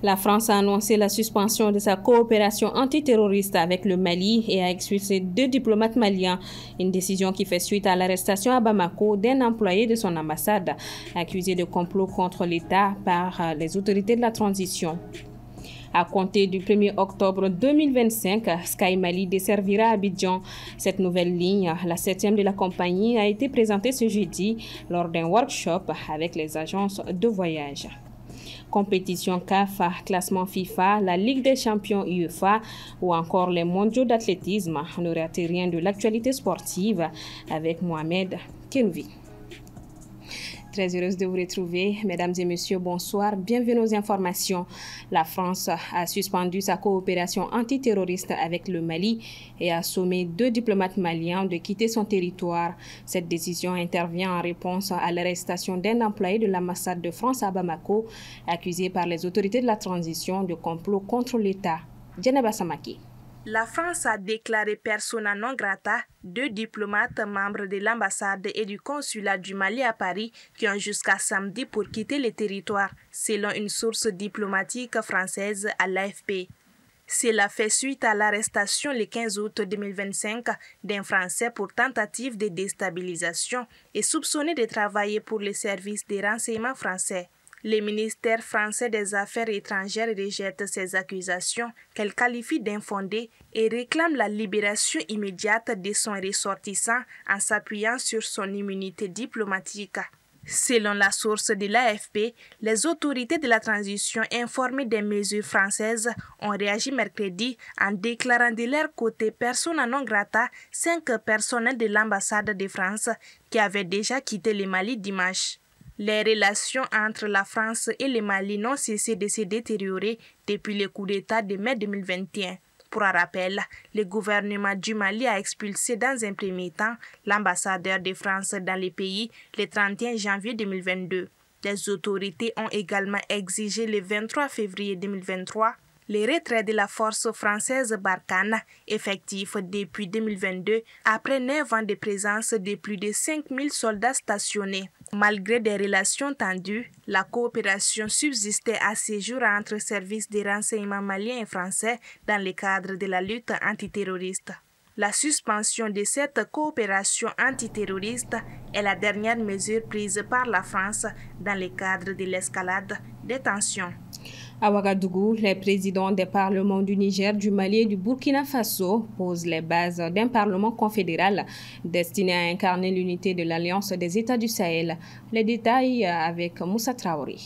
La France a annoncé la suspension de sa coopération antiterroriste avec le Mali et a expulsé 2 diplomates maliens. Une décision qui fait suite à l'arrestation à Bamako d'un employé de son ambassade accusé de complot contre l'État par les autorités de la transition. À compter du 1er octobre 2025, Sky Mali desservira Abidjan. Cette nouvelle ligne, la 7e de la compagnie, a été présentée ce jeudi lors d'un workshop avec les agences de voyage. Compétition CAF, classement FIFA, la Ligue des champions UEFA ou encore les mondiaux d'athlétisme. Ne ratez rien de l'actualité sportive avec Mohamed Kenvi. Très heureuse de vous retrouver. Mesdames et messieurs, bonsoir. Bienvenue aux informations. La France a suspendu sa coopération antiterroriste avec le Mali et a sommé 2 diplomates maliens de quitter son territoire. Cette décision intervient en réponse à l'arrestation d'un employé de l'ambassade de France à Bamako, accusé par les autorités de la transition de complot contre l'État. Djeneba Samaki. La France a déclaré persona non grata 2 diplomates membres de l'ambassade et du consulat du Mali à Paris qui ont jusqu'à samedi pour quitter le territoire, selon une source diplomatique française à l'AFP. Cela fait suite à l'arrestation le 15 août 2025 d'un Français pour tentative de déstabilisation et soupçonné de travailler pour les services des renseignements français. Le ministère français des Affaires étrangères rejette ces accusations qu'elle qualifie d'infondées et réclame la libération immédiate de son ressortissant en s'appuyant sur son immunité diplomatique. Selon la source de l'AFP, les autorités de la transition informées des mesures françaises ont réagi mercredi en déclarant de leur côté persona non grata 5 personnels de l'ambassade de France qui avaient déjà quitté le Mali dimanche. Les relations entre la France et le Mali n'ont cessé de se détériorer depuis le coup d'État de mai 2021. Pour un rappel, le gouvernement du Mali a expulsé dans un premier temps l'ambassadeur de France dans le pays le 31 janvier 2022. Les autorités ont également exigé le 23 février 2023 le retrait de la force française Barkhane, effectif depuis 2022, après 9 ans de présence de plus de 5000 soldats stationnés. Malgré des relations tendues, la coopération subsistait à ce jour entre services de renseignement maliens et français dans le cadre de la lutte antiterroriste. La suspension de cette coopération antiterroriste est la dernière mesure prise par la France dans le cadre de l'escalade des tensions. À Ouagadougou, les présidents des parlements du Niger, du Mali et du Burkina Faso posent les bases d'un parlement confédéral destiné à incarner l'unité de l'Alliance des États du Sahel. Les détails avec Moussa Traoré.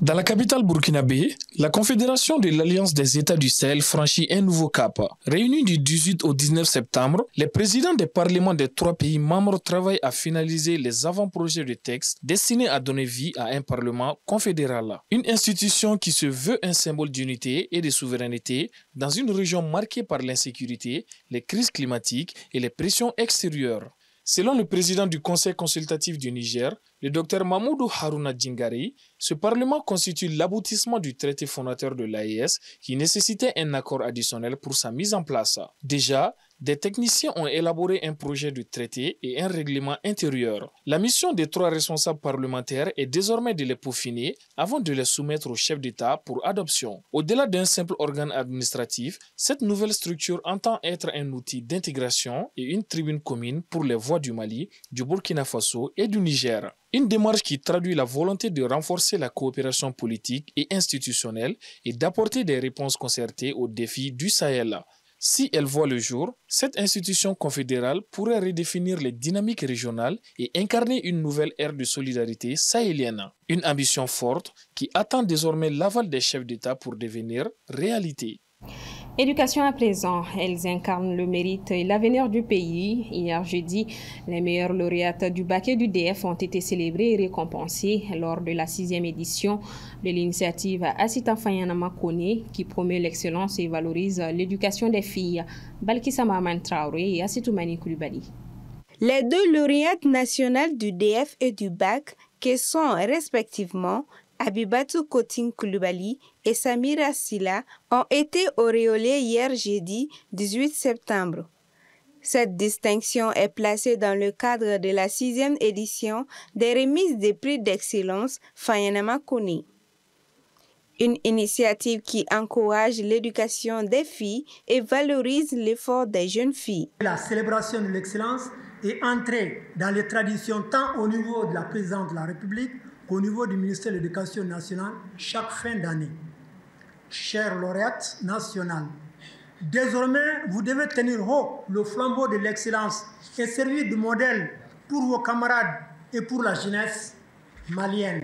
Dans la capitale burkinabé, la Confédération de l'Alliance des États du Sahel franchit un nouveau cap. Réunis du 18 au 19 septembre, les présidents des parlements des 3 pays membres travaillent à finaliser les avant-projets de textes destinés à donner vie à un parlement confédéral. Une institution qui se veut un symbole d'unité et de souveraineté dans une région marquée par l'insécurité, les crises climatiques et les pressions extérieures. Selon le président du Conseil consultatif du Niger, le Dr Mahmoudou Harouna Djingari, ce parlement constitue l'aboutissement du traité fondateur de l'AES qui nécessitait un accord additionnel pour sa mise en place. Déjà, des techniciens ont élaboré un projet de traité et un règlement intérieur. La mission des 3 responsables parlementaires est désormais de les peaufiner avant de les soumettre au chef d'État pour adoption. Au-delà d'un simple organe administratif, cette nouvelle structure entend être un outil d'intégration et une tribune commune pour les voix du Mali, du Burkina Faso et du Niger. Une démarche qui traduit la volonté de renforcer la coopération politique et institutionnelle et d'apporter des réponses concertées aux défis du Sahel. Si elle voit le jour, cette institution confédérale pourrait redéfinir les dynamiques régionales et incarner une nouvelle ère de solidarité sahélienne. Une ambition forte qui attend désormais l'aval des chefs d'État pour devenir réalité. Éducation à présent, elles incarnent le mérite et l'avenir du pays. Hier jeudi, les meilleures lauréates du bac et du DF ont été célébrées et récompensées lors de la 6e édition de l'initiative Asita Fayanama Kone qui promeut l'excellence et valorise l'éducation des filles. Balkissa Maman Traoré et Assitoumani Koulibaly. Les 2 lauréates nationales du DF et du bac, qui sont respectivement Abibatou Kotin Koulibaly et Samira Silla, ont été auréolés hier jeudi 18 septembre. Cette distinction est placée dans le cadre de la 6e édition des remises des prix d'excellence Fayanama Kone. Une initiative qui encourage l'éducation des filles et valorise l'effort des jeunes filles. La célébration de l'excellence est entrée dans les traditions tant au niveau de la présidente de la République qu'au niveau du ministère de l'Éducation nationale chaque fin d'année. Chers lauréates nationales, désormais, vous devez tenir haut le flambeau de l'excellence et servir de modèle pour vos camarades et pour la jeunesse malienne.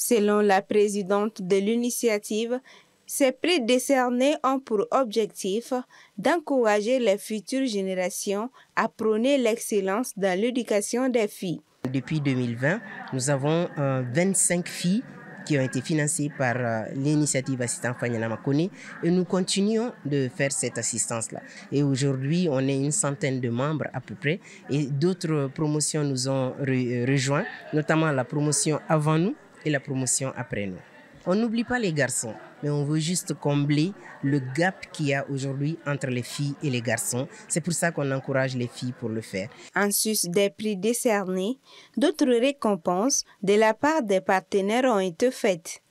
Selon la présidente de l'initiative, ces prix décernés ont pour objectif d'encourager les futures générations à prôner l'excellence dans l'éducation des filles. Depuis 2020, nous avons 25 filles qui ont été financées par l'initiative Assistant Fanyana Makone et nous continuons de faire cette assistance-là. Et aujourd'hui, on est une centaine de membres à peu près et d'autres promotions nous ont rejoints, notamment la promotion avant nous et la promotion après nous. On n'oublie pas les garçons, mais on veut juste combler le gap qu'il y a aujourd'hui entre les filles et les garçons. C'est pour ça qu'on encourage les filles pour le faire. En sus des prix décernés, d'autres récompenses de la part des partenaires ont été faites.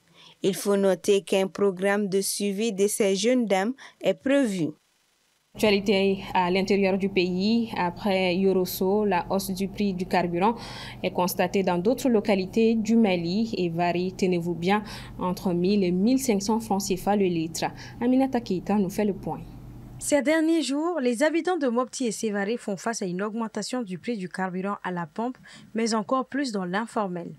Il faut noter qu'un programme de suivi de ces jeunes dames est prévu. Actualité à l'intérieur du pays, après Yorosso, la hausse du prix du carburant est constatée dans d'autres localités du Mali et varie, tenez-vous bien, entre 1000 et 1500 francs CFA le litre. Aminata Keita nous fait le point. Ces derniers jours, les habitants de Mopti et Sévaré font face à une augmentation du prix du carburant à la pompe, mais encore plus dans l'informel.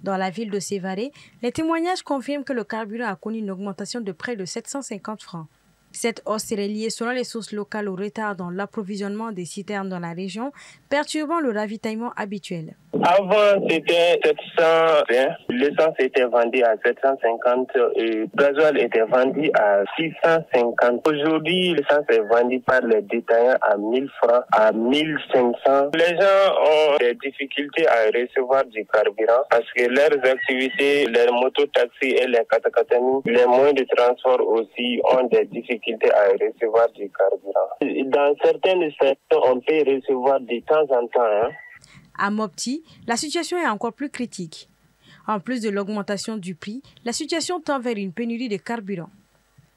Dans la ville de Sévaré, les témoignages confirment que le carburant a connu une augmentation de près de 750 francs. Cette hausse serait liée selon les sources locales au retard dans l'approvisionnement des citernes dans la région, perturbant le ravitaillement habituel. Avant, c'était 720. L'essence était vendue à 750 et le gasoil était vendu à 650. Aujourd'hui, l'essence est vendue par les détaillants à 1000 francs, à 1500. Les gens ont des difficultés à recevoir du carburant parce que leurs activités, les mototaxis et les katakatani, les moyens de transport aussi ont des difficultés à recevoir du carburant. Dans certaines stations, on peut recevoir de temps en temps. À Mopti, la situation est encore plus critique. En plus de l'augmentation du prix, la situation tend vers une pénurie de carburant.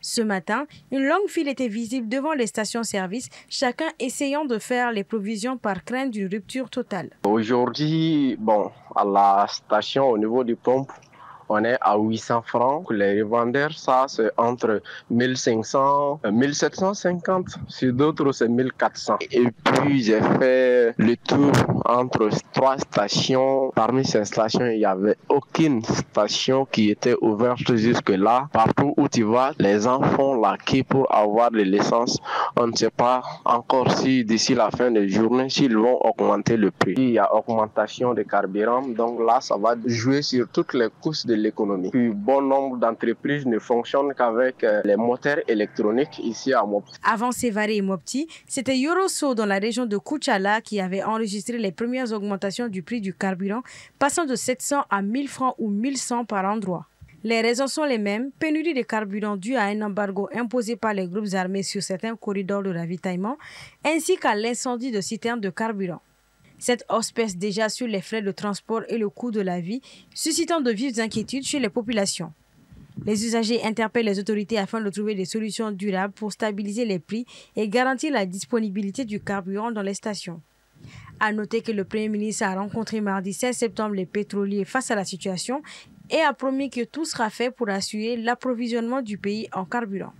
Ce matin, une longue file était visible devant les stations-service, chacun essayant de faire les provisions par crainte d'une rupture totale. Aujourd'hui, à la station, au niveau du pompe, on est à 800 francs. Les revendeurs, ça, c'est entre 1500 et 1750. Sur d'autres, c'est 1400. Et puis, j'ai fait le tour entre 3 stations. Parmi ces stations, il n'y avait aucune station qui était ouverte jusque-là. Partout où tu vas, les gens font la queue pour avoir de l'essence. On ne sait pas encore si d'ici la fin de la journée, s'ils vont augmenter le prix. Il y a augmentation de carburant. Donc là, ça va jouer sur toutes les couches de l'économie. Puis bon nombre d'entreprises ne fonctionnent qu'avec les moteurs électroniques ici à Mopti. Avant Sévaré et Mopti, c'était Yorosso dans la région de Koutchala qui avait enregistré les premières augmentations du prix du carburant, passant de 700 à 1000 francs ou 1100 par endroit. Les raisons sont les mêmes, pénurie de carburant due à un embargo imposé par les groupes armés sur certains corridors de ravitaillement, ainsi qu'à l'incendie de citernes de carburant. Cette hausse pèse déjà sur les frais de transport et le coût de la vie, suscitant de vives inquiétudes chez les populations. Les usagers interpellent les autorités afin de trouver des solutions durables pour stabiliser les prix et garantir la disponibilité du carburant dans les stations. À noter que le Premier ministre a rencontré mardi 16 septembre les pétroliers face à la situation et a promis que tout sera fait pour assurer l'approvisionnement du pays en carburant.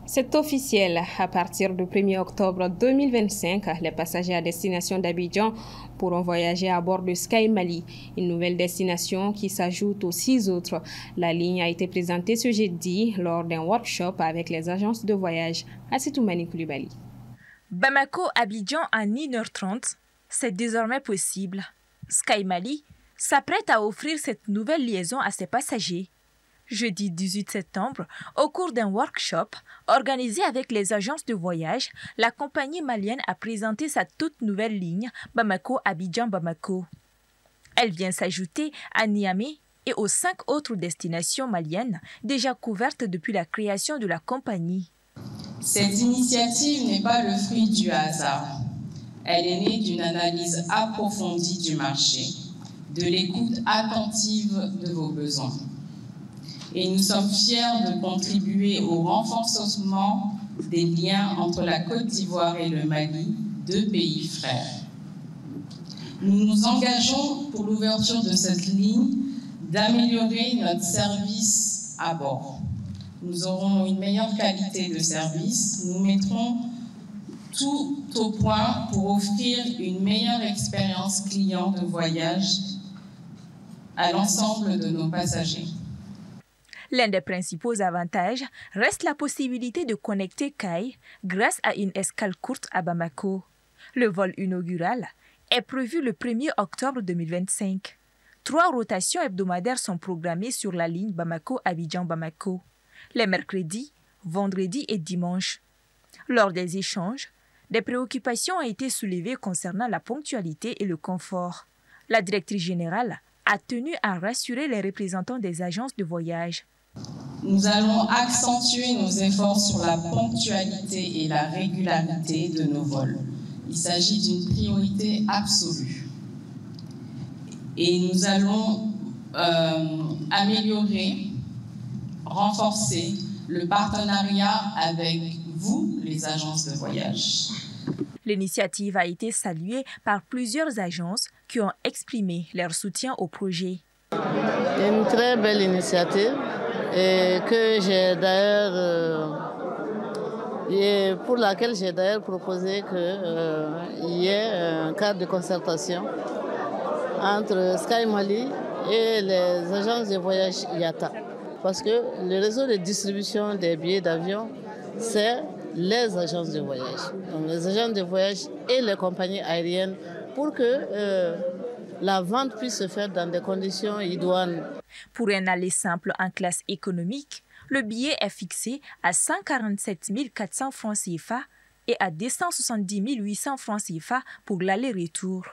C'est officiel. À partir du 1er octobre 2025, les passagers à destination d'Abidjan pourront voyager à bord de Sky Mali, une nouvelle destination qui s'ajoute aux 6 autres. La ligne a été présentée ce jeudi lors d'un workshop avec les agences de voyage. Assitoumani Koulibaly. Bamako-Abidjan à 1h30, c'est désormais possible. Sky Mali s'apprête à offrir cette nouvelle liaison à ses passagers. Jeudi 18 septembre, au cours d'un workshop organisé avec les agences de voyage, la compagnie malienne a présenté sa toute nouvelle ligne Bamako-Abidjan-Bamako. Elle vient s'ajouter à Niamey et aux 5 autres destinations maliennes déjà couvertes depuis la création de la compagnie. Cette initiative n'est pas le fruit du hasard. Elle est née d'une analyse approfondie du marché, de l'écoute attentive de vos besoins. Et nous sommes fiers de contribuer au renforcement des liens entre la Côte d'Ivoire et le Mali, deux pays frères. Nous nous engageons pour l'ouverture de cette ligne d'améliorer notre service à bord. Nous aurons une meilleure qualité de service. Nous mettrons tout au point pour offrir une meilleure expérience client de voyage à l'ensemble de nos passagers. L'un des principaux avantages reste la possibilité de connecter Kai grâce à une escale courte à Bamako. Le vol inaugural est prévu le 1er octobre 2025. 3 rotations hebdomadaires sont programmées sur la ligne Bamako-Abidjan-Bamako, les mercredis, vendredis et dimanches. Lors des échanges, des préoccupations ont été soulevées concernant la ponctualité et le confort. La directrice générale a tenu à rassurer les représentants des agences de voyage. Nous allons accentuer nos efforts sur la ponctualité et la régularité de nos vols. Il s'agit d'une priorité absolue. Et nous allons améliorer, renforcer le partenariat avec vous, les agences de voyage. L'initiative a été saluée par plusieurs agences qui ont exprimé leur soutien au projet. Une très belle initiative et que j'ai d'ailleurs et pour laquelle j'ai d'ailleurs proposé qu'il y ait un cadre de concertation entre Sky Mali et les agences de voyage IATA. Parce que le réseau de distribution des billets d'avion, c'est les agences de voyage. Donc les agences de voyage et les compagnies aériennes pour que la vente puisse se faire dans des conditions idoines. Pour un aller simple en classe économique, le billet est fixé à 147 400 francs CFA et à 270 800 francs CFA pour l'aller-retour.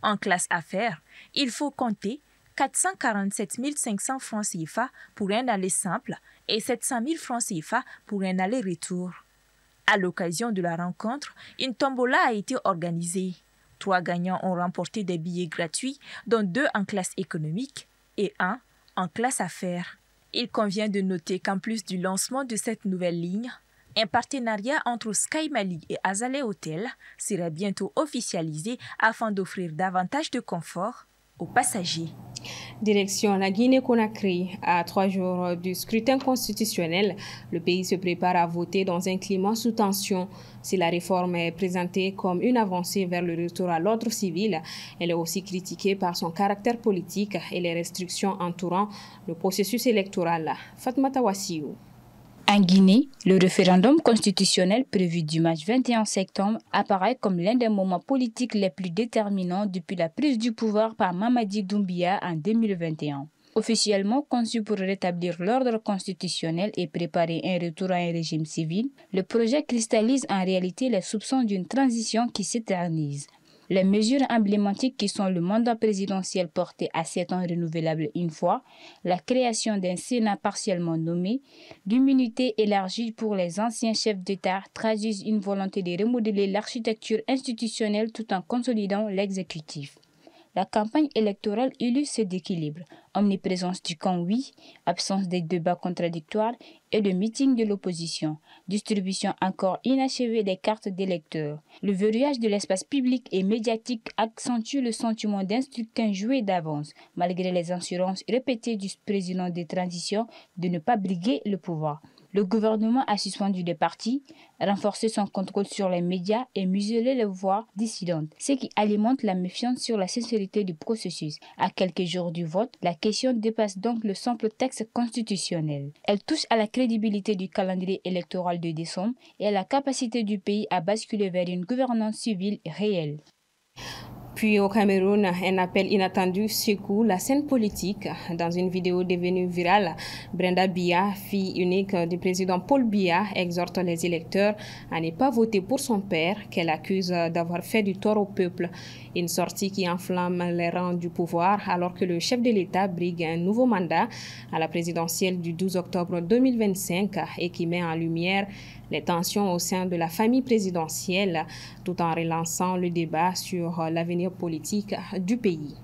En classe affaires, il faut compter 447 500 francs CFA pour un aller simple et 700 000 francs CFA pour un aller-retour. À l'occasion de la rencontre, une tombola a été organisée. 3 gagnants ont remporté des billets gratuits, dont 2 en classe économique et 1 en classe affaires. Il convient de noter qu'en plus du lancement de cette nouvelle ligne, un partenariat entre Sky Mali et Azalea Hotel sera bientôt officialisé afin d'offrir davantage de confort aux passagers. Direction la Guinée-Conakry. À 3 jours du scrutin constitutionnel, le pays se prépare à voter dans un climat sous tension. Si la réforme est présentée comme une avancée vers le retour à l'ordre civil, elle est aussi critiquée par son caractère politique et les restrictions entourant le processus électoral. Fatmata Wassiou. En Guinée, le référendum constitutionnel prévu dimanche 21 septembre apparaît comme l'un des moments politiques les plus déterminants depuis la prise du pouvoir par Mamadi Doumbouya en 2021. Officiellement conçu pour rétablir l'ordre constitutionnel et préparer un retour à un régime civil, le projet cristallise en réalité les soupçons d'une transition qui s'éternise. Les mesures emblématiques qui sont le mandat présidentiel porté à 7 ans renouvelable une fois, la création d'un Sénat partiellement nommé, l'immunité élargie pour les anciens chefs d'État traduisent une volonté de remodeler l'architecture institutionnelle tout en consolidant l'exécutif. La campagne électorale illustre cet équilibre, omniprésence du camp oui, absence des débats contradictoires et de meetings de l'opposition, distribution encore inachevée des cartes d'électeurs. Le verrouillage de l'espace public et médiatique accentue le sentiment d'un scrutin joué d'avance, malgré les assurances répétées du président de transition de ne pas briguer le pouvoir. Le gouvernement a suspendu des partis, renforcé son contrôle sur les médias et muselé les voix dissidentes, ce qui alimente la méfiance sur la sincérité du processus. À quelques jours du vote, la question dépasse donc le simple texte constitutionnel. Elle touche à la crédibilité du calendrier électoral de décembre et à la capacité du pays à basculer vers une gouvernance civile réelle. Puis au Cameroun, un appel inattendu secoue la scène politique. Dans une vidéo devenue virale, Brenda Biya, fille unique du président Paul Biya, exhorte les électeurs à ne pas voter pour son père, qu'elle accuse d'avoir fait du tort au peuple. Une sortie qui enflamme les rangs du pouvoir alors que le chef de l'État brigue un nouveau mandat à la présidentielle du 12 octobre 2025 et qui met en lumière les tensions au sein de la famille présidentielle tout en relançant le débat sur l'avenir politique du pays.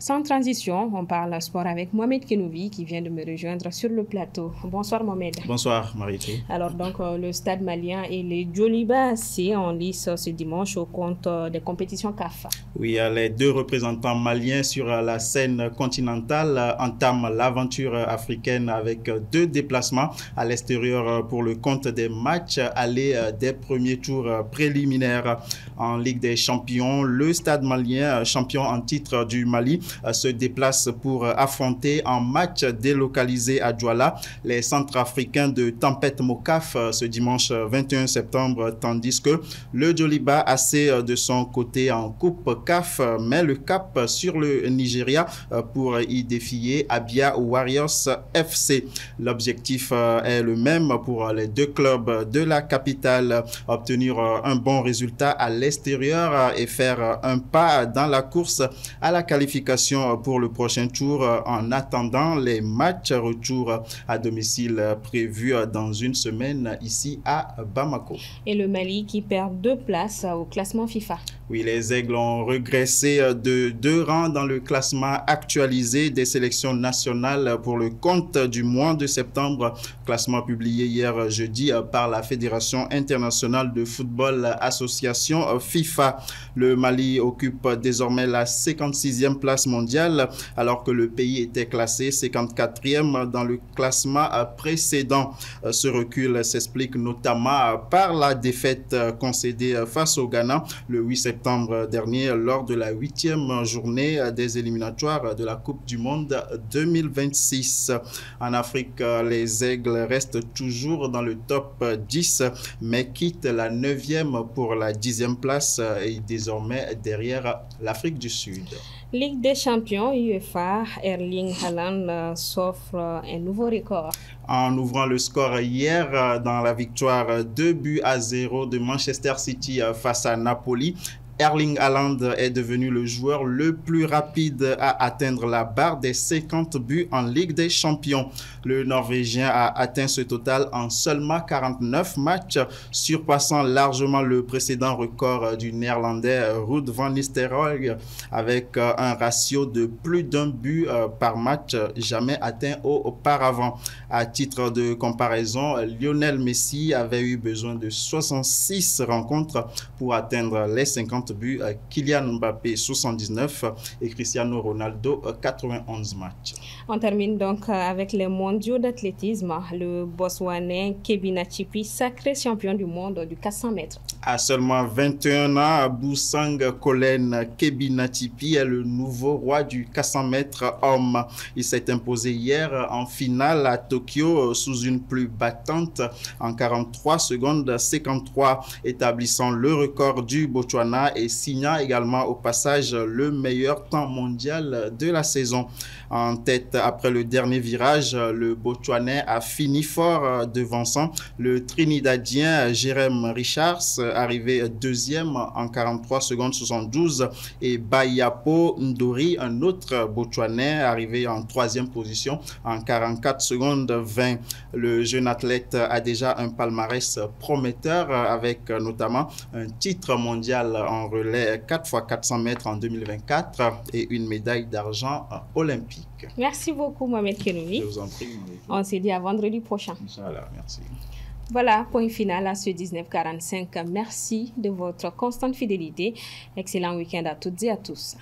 Sans transition, on parle sport avec Mohamed Kenouvi qui vient de me rejoindre sur le plateau. Bonsoir Mohamed. Bonsoir Marie-Thé. Alors donc le Stade malien et les Djoliba AC en lice ce dimanche au compte des compétitions CAF. Oui, les deux représentants maliens sur la scène continentale entament l'aventure africaine avec 2 déplacements à l'extérieur pour le compte des matchs allés des premiers tours préliminaires en Ligue des Champions. Le Stade malien, champion en titre du Mali, se déplace pour affronter en match délocalisé à Douala les Centrafricains de Tempête Mokaf ce dimanche 21 septembre, tandis que le Djoliba AC de son côté en Coupe CAF met le cap sur le Nigeria pour y défier Abia Warriors FC. L'objectif est le même pour les 2 clubs de la capitale, obtenir un bon résultat à l'extérieur et faire un pas dans la course à la qualification pour le prochain tour en attendant les matchs retour à domicile prévus dans une semaine ici à Bamako. Et le Mali qui perd 2 places au classement FIFA. Oui, les Aigles ont régressé de 2 rangs dans le classement actualisé des sélections nationales pour le compte du mois de septembre. Classement publié hier jeudi par la Fédération internationale de football association FIFA. Le Mali occupe désormais la 56e place mondiale alors que le pays était classé 54e dans le classement précédent. Ce recul s'explique notamment par la défaite concédée face au Ghana le 8 septembre dernier lors de la 8e journée des éliminatoires de la Coupe du Monde 2026. En Afrique, les Aigles restent toujours dans le top 10 mais quittent la 9e pour la 10e place et désormais derrière l'Afrique du Sud. Ligue des champions UEFA, Erling Haaland s'offre un nouveau record. En ouvrant le score hier dans la victoire 2-0 de Manchester City face à Napoli, Erling Haaland est devenu le joueur le plus rapide à atteindre la barre des 50 buts en Ligue des Champions. Le Norvégien a atteint ce total en seulement 49 matchs, surpassant largement le précédent record du Néerlandais Ruud van Nistelrooy avec un ratio de plus d'1 but par match jamais atteint auparavant. À titre de comparaison, Lionel Messi avait eu besoin de 66 rencontres pour atteindre les 50 buts, Kylian Mbappé 79 et Cristiano Ronaldo 91 matchs. On termine donc avec les mondiaux d'athlétisme. Le Botswanais Kebina Chipi, sacré champion du monde du 400 mètres. À seulement 21 ans, Bousang Kolen Kebina Chipi est le nouveau roi du 400 mètres homme. Il s'est imposé hier en finale à Tokyo sous une pluie battante en 43 secondes 53, établissant le record du Botswana et signant également au passage le meilleur temps mondial de la saison. En tête après le dernier virage, le Botswanais a fini fort devançant le Trinidadien Jerem Richards, arrivé 2e en 43 secondes 72, et Bayapo Ndori, un autre Botswanais, arrivé en 3e position en 44 secondes 20. Le jeune athlète a déjà un palmarès prometteur avec notamment un titre mondial en relais 4x400 mètres en 2024 et une médaille d'argent olympique. Merci beaucoup Mohamed Kenouvi. Je vous en prie. On se dit à vendredi prochain. Inch'Allah, merci. Voilà, point final à ce 1945. Merci de votre constante fidélité. Excellent week-end à toutes et à tous.